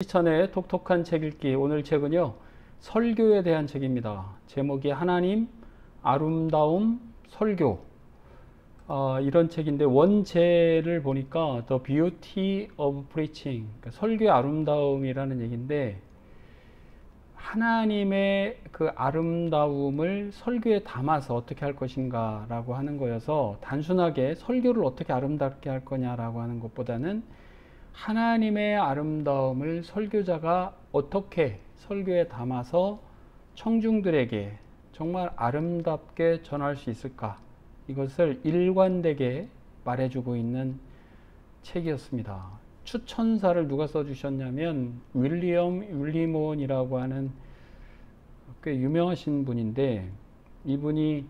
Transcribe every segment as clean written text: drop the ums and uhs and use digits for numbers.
크리스천의 톡톡한 책 읽기. 오늘 책은요, 설교에 대한 책입니다. 제목이 하나님, 아름다움, 설교. 이런 책인데 원제를 보니까 The Beauty of Preaching, 그러니까 설교의 아름다움이라는 얘기인데, 하나님의 그 아름다움을 설교에 담아서 어떻게 할 것인가 라고 하는 거여서, 단순하게 설교를 어떻게 아름답게 할 거냐라고 하는 것보다는 하나님의 아름다움을 설교자가 어떻게 설교에 담아서 청중들에게 정말 아름답게 전할 수 있을까, 이것을 일관되게 말해주고 있는 책이었습니다. 추천사를 누가 써주셨냐면 윌리엄 윌리몬이라고 하는 꽤 유명하신 분인데, 이분이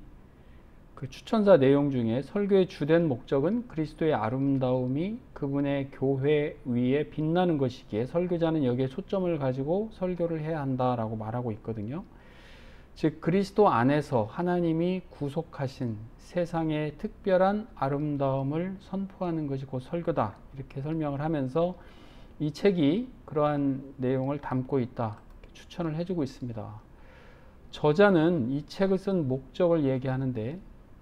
그 추천사 내용 중에 설교의 주된 목적은 그리스도의 아름다움이 그분의 교회 위에 빛나는 것이기에 설교자는 여기에 초점을 가지고 설교를 해야 한다라고 말하고 있거든요. 즉 그리스도 안에서 하나님이 구속하신 세상의 특별한 아름다움을 선포하는 것이 곧 설교다, 이렇게 설명을 하면서 이 책이 그러한 내용을 담고 있다, 추천을 해주고 있습니다. 저자는 이 책을 쓴 목적을 얘기하는데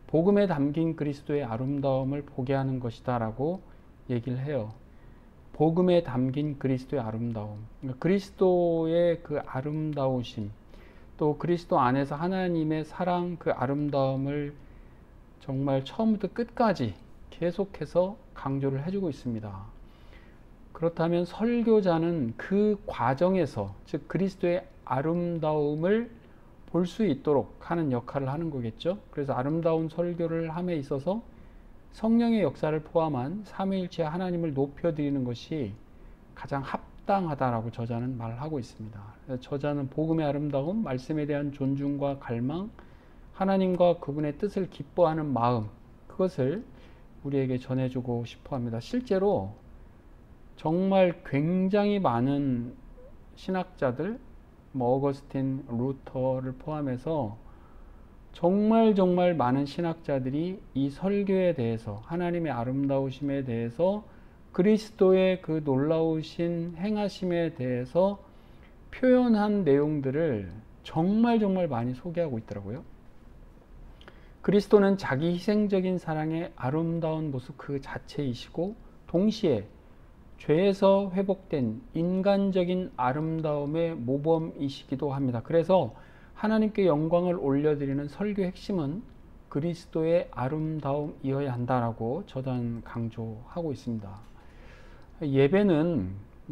복음에 담긴 그리스도의 아름다움을 보게 하는 것이다 라고 얘기를 해요. 복음에 담긴 그리스도의 아름다움, 그러니까 그리스도의 그 아름다우심, 또 그리스도 안에서 하나님의 사랑, 그 아름다움을 정말 처음부터 끝까지 계속해서 강조를 해주고 있습니다. 그렇다면 설교자는 그 과정에서, 즉 그리스도의 아름다움을 볼 수 있도록 하는 역할을 하는 거겠죠. 그래서 아름다운 설교를 함에 있어서 성령의 역사를 포함한 삼위일체 하나님을 높여드리는 것이 가장 합당하다라고 저자는 말을 하고 있습니다. 저자는 복음의 아름다움, 말씀에 대한 존중과 갈망, 하나님과 그분의 뜻을 기뻐하는 마음, 그것을 우리에게 전해주고 싶어 합니다. 실제로 정말 굉장히 많은 신학자들, 어거스틴, 루터를 포함해서 정말 많은 신학자들이 이 설교에 대해서, 하나님의 아름다우심에 대해서, 그리스도의 그 놀라우신 행하심에 대해서 표현한 내용들을 정말 많이 소개하고 있더라고요. 그리스도는 자기 희생적인 사랑의 아름다운 모습 그 자체이시고, 동시에 죄에서 회복된 인간적인 아름다움의 모범이시기도 합니다. 그래서 하나님께 영광을 올려드리는 설교의 핵심은 그리스도의 아름다움이어야 한다라고 저는 강조하고 있습니다.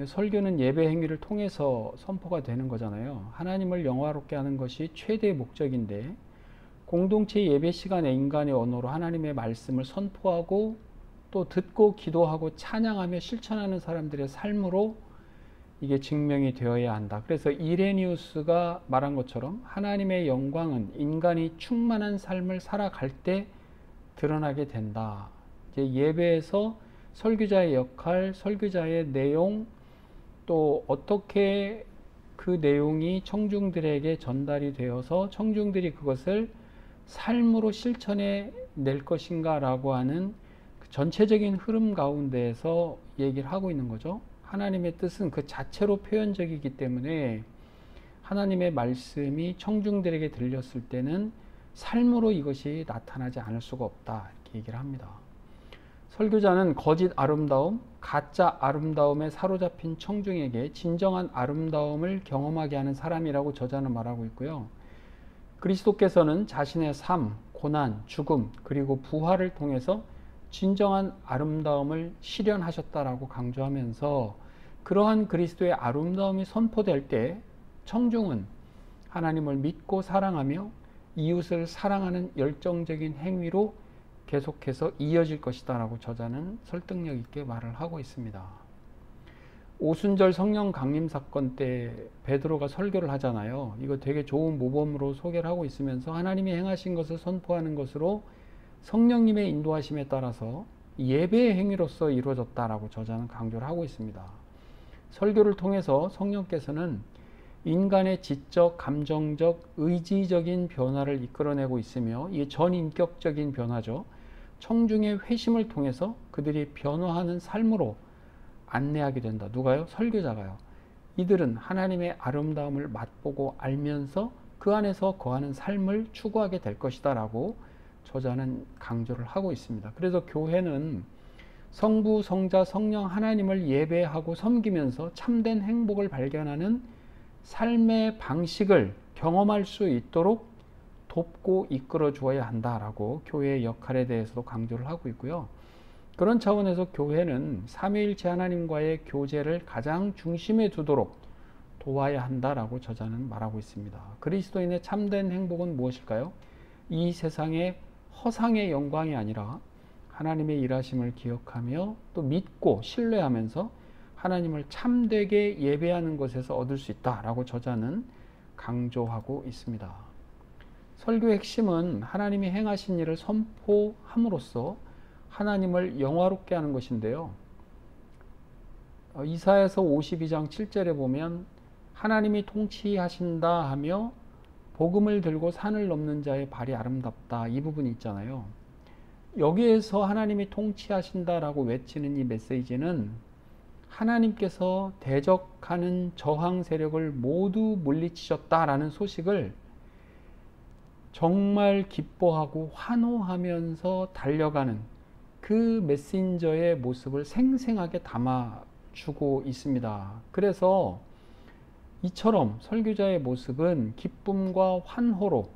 설교는 예배 행위를 통해서 선포가 되는 거잖아요. 하나님을 영화롭게 하는 것이 최대의 목적인데, 공동체 예배 시간에 인간의 언어로 하나님의 말씀을 선포하고 또 듣고 기도하고 찬양하며 실천하는 사람들의 삶으로 이게 증명이 되어야 한다. 그래서 이레니우스가 말한 것처럼 하나님의 영광은 인간이 충만한 삶을 살아갈 때 드러나게 된다. 이제 예배에서 설교자의 역할, 설교자의 내용, 또 어떻게 그 내용이 청중들에게 전달이 되어서 청중들이 그것을 삶으로 실천해 낼 것인가 라고 하는 전체적인 흐름 가운데에서 얘기를 하고 있는 거죠. 하나님의 뜻은 그 자체로 표현적이기 때문에 하나님의 말씀이 청중들에게 들렸을 때는 삶으로 이것이 나타나지 않을 수가 없다, 이렇게 얘기를 합니다. 설교자는 거짓 아름다움, 가짜 아름다움에 사로잡힌 청중에게 진정한 아름다움을 경험하게 하는 사람이라고 저자는 말하고 있고요. 그리스도께서는 자신의 삶, 고난, 죽음, 그리고 부활을 통해서 진정한 아름다움을 실현하셨다라고 강조하면서, 그러한 그리스도의 아름다움이 선포될 때 청중은 하나님을 믿고 사랑하며 이웃을 사랑하는 열정적인 행위로 계속해서 이어질 것이다 라고 저자는 설득력 있게 말을 하고 있습니다. 오순절 성령 강림 사건 때 베드로가 설교를 하잖아요. 이거 되게 좋은 모범으로 소개를 하고 있으면서 하나님이 행하신 것을 선포하는 것으로 성령님의 인도하심에 따라서 예배의 행위로서 이루어졌다라고 저자는 강조를 하고 있습니다. 설교를 통해서 성령께서는 인간의 지적, 감정적, 의지적인 변화를 이끌어내고 있으며, 이게 전인격적인 변화죠. 청중의 회심을 통해서 그들이 변화하는 삶으로 안내하게 된다. 누가요? 설교자가요. 이들은 하나님의 아름다움을 맛보고 알면서 그 안에서 거하는 삶을 추구하게 될 것이다 라고 저자는 강조를 하고 있습니다. 그래서 교회는 성부, 성자, 성령 하나님을 예배하고 섬기면서 참된 행복을 발견하는 삶의 방식을 경험할 수 있도록 돕고 이끌어 주어야 한다라고 교회의 역할에 대해서도 강조를 하고 있고요. 그런 차원에서 교회는 삼위일체 하나님과의 교제를 가장 중심에 두도록 도와야 한다라고 저자는 말하고 있습니다. 그리스도인의 참된 행복은 무엇일까요? 이 세상의 허상의 영광이 아니라 하나님의 일하심을 기억하며 또 믿고 신뢰하면서 하나님을 참되게 예배하는 것에서 얻을 수 있다라고 저자는 강조하고 있습니다. 설교의 핵심은 하나님이 행하신 일을 선포함으로써 하나님을 영화롭게 하는 것인데요. 이사야서 52장 7절에 보면 하나님이 통치하신다 하며 복음을 들고 산을 넘는 자의 발이 아름답다, 이 부분이 있잖아요. 여기에서 하나님이 통치하신다라고 외치는 이 메시지는 하나님께서 대적하는 저항 세력을 모두 물리치셨다라는 소식을 정말 기뻐하고 환호하면서 달려가는 그 메신저의 모습을 생생하게 담아주고 있습니다. 그래서 이처럼 설교자의 모습은 기쁨과 환호로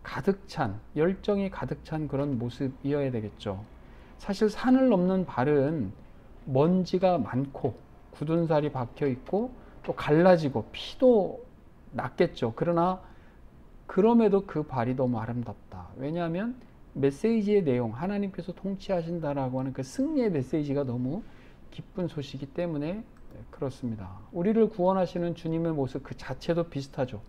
가득 찬, 열정이 가득 찬 그런 모습이어야 되겠죠. 사실 산을 넘는 발은 먼지가 많고 굳은 살이 박혀 있고 또 갈라지고 피도 났겠죠. 그러나 그럼에도 그 발이 너무 아름답다. 왜냐하면 메시지의 내용, 하나님께서 통치하신다라고 하는 그 승리의 메시지가 너무 기쁜 소식이기 때문에 그렇습니다. 우리를 구원하시는 주님의 모습 그 자체도 비슷하죠.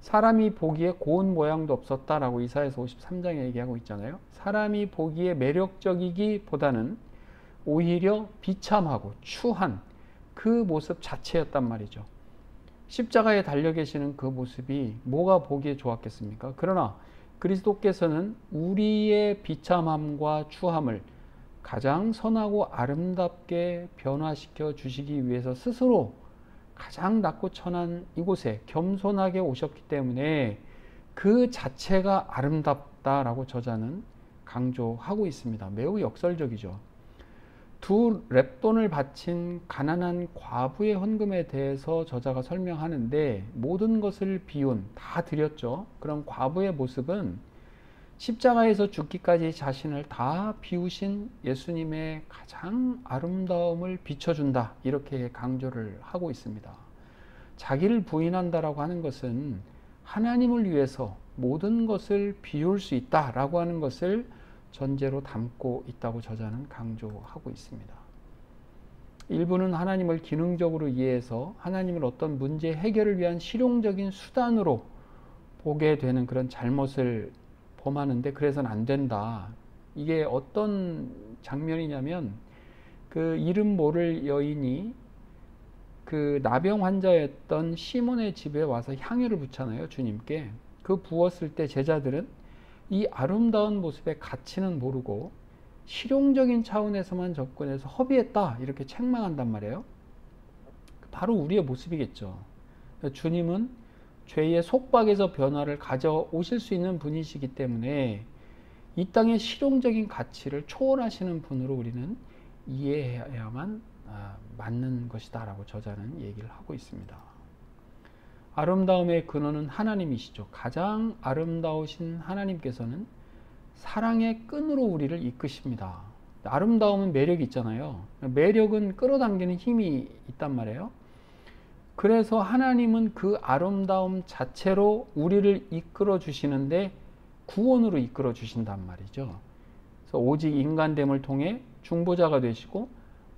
사람이 보기에 고운 모양도 없었다라고 이사야서 53장에 얘기하고 있잖아요. 사람이 보기에 매력적이기보다는 오히려 비참하고 추한 그 모습 자체였단 말이죠. 십자가에 달려 계시는 그 모습이 뭐가 보기에 좋았겠습니까? 그러나 그리스도께서는 우리의 비참함과 추함을 가장 선하고 아름답게 변화시켜 주시기 위해서 스스로 가장 낮고 천한 이곳에 겸손하게 오셨기 때문에 그 자체가 아름답다라고 저자는 강조하고 있습니다. 매우 역설적이죠. 두 렙돈을 바친 가난한 과부의 헌금에 대해서 저자가 설명하는데 모든 것을 비운, 다 드렸죠. 그런 과부의 모습은 십자가에서 죽기까지 자신을 다 비우신 예수님의 가장 아름다움을 비춰준다, 이렇게 강조를 하고 있습니다. 자기를 부인한다라고 하는 것은 하나님을 위해서 모든 것을 비울 수 있다라고 하는 것을 전제로 담고 있다고 저자는 강조하고 있습니다. 일부는 하나님을 기능적으로 이해해서 하나님을 어떤 문제 해결을 위한 실용적인 수단으로 보게 되는 그런 잘못을 범하는데 그래서는 안 된다. 이게 어떤 장면이냐면 그 이름 모를 여인이 그 나병 환자였던 시몬의 집에 와서 향유를 붓잖아요, 주님께. 그 부었을 때 제자들은 이 아름다운 모습의 가치는 모르고 실용적인 차원에서만 접근해서 허비했다, 이렇게 책망한단 말이에요. 바로 우리의 모습이겠죠. 주님은 죄의 속박에서 변화를 가져오실 수 있는 분이시기 때문에 이 땅의 실용적인 가치를 초월하시는 분으로 우리는 이해해야만 맞는 것이다 라고 저자는 얘기를 하고 있습니다. 아름다움의 근원은 하나님이시죠. 가장 아름다우신 하나님께서는 사랑의 끈으로 우리를 이끄십니다. 아름다움은 매력이 있잖아요. 매력은 끌어당기는 힘이 있단 말이에요. 그래서 하나님은 그 아름다움 자체로 우리를 이끌어 주시는데 구원으로 이끌어 주신단 말이죠. 그래서 오직 인간됨을 통해 중보자가 되시고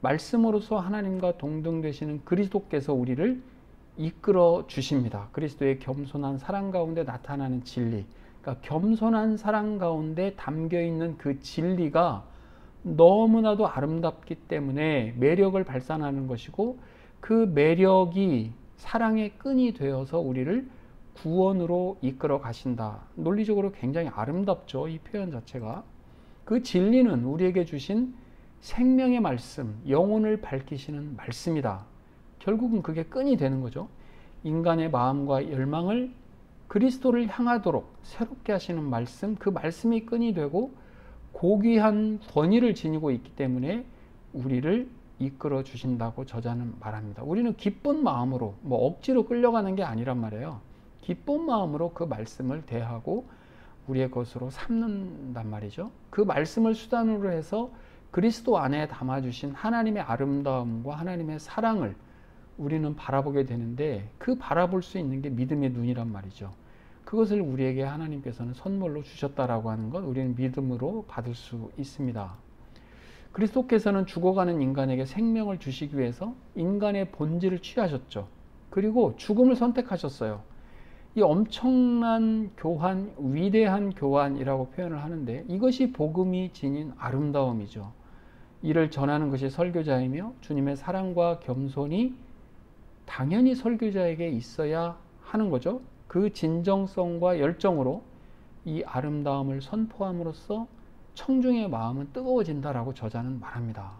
말씀으로서 하나님과 동등되시는 그리스도께서 우리를 이끌어 주십니다. 그리스도의 겸손한 사랑 가운데 나타나는 진리, 그러니까 겸손한 사랑 가운데 담겨 있는 그 진리가 너무나도 아름답기 때문에 매력을 발산하는 것이고, 그 매력이 사랑의 끈이 되어서 우리를 구원으로 이끌어 가신다. 논리적으로 굉장히 아름답죠, 이 표현 자체가. 그 진리는 우리에게 주신 생명의 말씀, 영혼을 밝히시는 말씀이다. 결국은 그게 끈이 되는 거죠. 인간의 마음과 열망을 그리스도를 향하도록 새롭게 하시는 말씀, 그 말씀이 끈이 되고 고귀한 권위를 지니고 있기 때문에 우리를 이끌어 주신다고 저자는 말합니다. 우리는 기쁜 마음으로, 억지로 끌려가는 게 아니란 말이에요. 기쁜 마음으로 그 말씀을 대하고 우리의 것으로 삼는단 말이죠. 그 말씀을 수단으로 해서 그리스도 안에 담아주신 하나님의 아름다움과 하나님의 사랑을 우리는 바라보게 되는데, 그 바라볼 수 있는 게 믿음의 눈이란 말이죠. 그것을 우리에게 하나님께서는 선물로 주셨다라고 하는 것, 우리는 믿음으로 받을 수 있습니다. 그리스도께서는 죽어가는 인간에게 생명을 주시기 위해서 인간의 본질을 취하셨죠. 그리고 죽음을 선택하셨어요. 이 엄청난 교환, 위대한 교환이라고 표현을 하는데, 이것이 복음이 지닌 아름다움이죠. 이를 전하는 것이 설교자이며 주님의 사랑과 겸손이 당연히 설교자에게 있어야 하는 거죠. 그 진정성과 열정으로 이 아름다움을 선포함으로써 청중의 마음은 뜨거워진다라고 저자는 말합니다.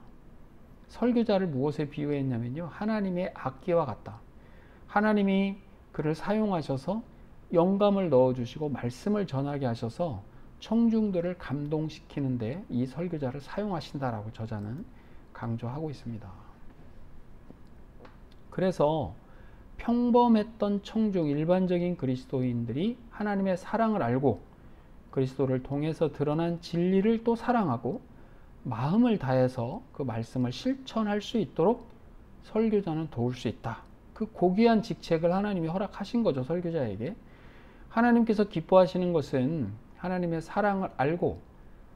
설교자를 무엇에 비유했냐면요, 하나님의 악기와 같다. 하나님이 그를 사용하셔서 영감을 넣어주시고 말씀을 전하게 하셔서 청중들을 감동시키는데 이 설교자를 사용하신다라고 저자는 강조하고 있습니다. 그래서 평범했던 청중, 일반적인 그리스도인들이 하나님의 사랑을 알고 그리스도를 통해서 드러난 진리를 또 사랑하고 마음을 다해서 그 말씀을 실천할 수 있도록 설교자는 도울 수 있다. 그 고귀한 직책을 하나님이 허락하신 거죠, 설교자에게. 하나님께서 기뻐하시는 것은 하나님의 사랑을 알고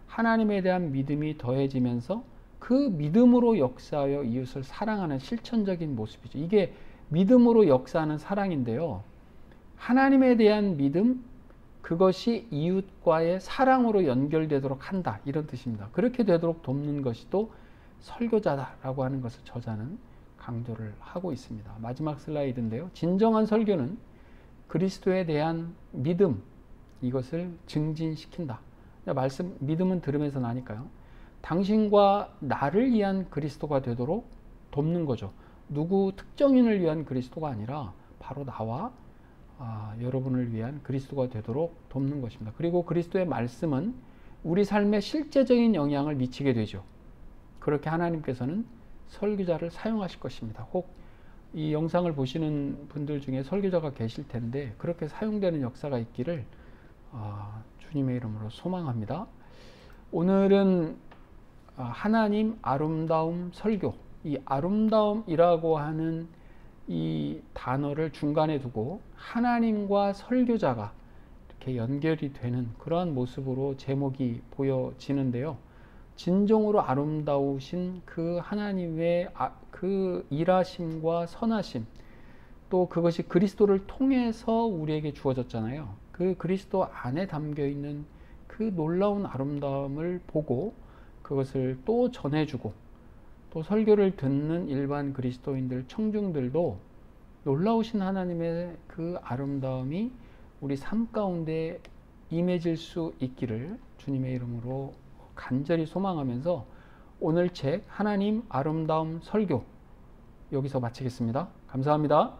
하나님에 대한 믿음이 더해지면서 그 믿음으로 역사하여 이웃을 사랑하는 실천적인 모습이죠. 이게 믿음으로 역사하는 사랑인데요, 하나님에 대한 믿음, 그것이 이웃과의 사랑으로 연결되도록 한다, 이런 뜻입니다. 그렇게 되도록 돕는 것이 또 설교자다라고 하는 것을 저자는 강조를 하고 있습니다. 마지막 슬라이드인데요, 진정한 설교는 그리스도에 대한 믿음, 이것을 증진시킨다. 믿음은 들으면서 나니까요. 당신과 나를 위한 그리스도가 되도록 돕는 거죠. 누구 특정인을 위한 그리스도가 아니라 바로 나와 여러분을 위한 그리스도가 되도록 돕는 것입니다. 그리고 그리스도의 말씀은 우리 삶에 실제적인 영향을 미치게 되죠. 그렇게 하나님께서는 설교자를 사용하실 것입니다. 혹 이 영상을 보시는 분들 중에 설교자가 계실 텐데 그렇게 사용되는 역사가 있기를 주님의 이름으로 소망합니다. 오늘은 하나님 아름다움 설교, 이 아름다움이라고 하는 이 단어를 중간에 두고 하나님과 설교자가 이렇게 연결이 되는 그러한 모습으로 제목이 보여지는데요. 진정으로 아름다우신 그 하나님의 그 일하심과 선하심, 또 그것이 그리스도를 통해서 우리에게 주어졌잖아요. 그 그리스도 안에 담겨 있는 그 놀라운 아름다움을 보고 그것을 또 전해주고, 또 설교를 듣는 일반 그리스도인들, 청중들도 놀라우신 하나님의 그 아름다움이 우리 삶 가운데 임해질 수 있기를 주님의 이름으로 간절히 소망하면서 오늘 책 하나님 아름다움 설교 여기서 마치겠습니다. 감사합니다.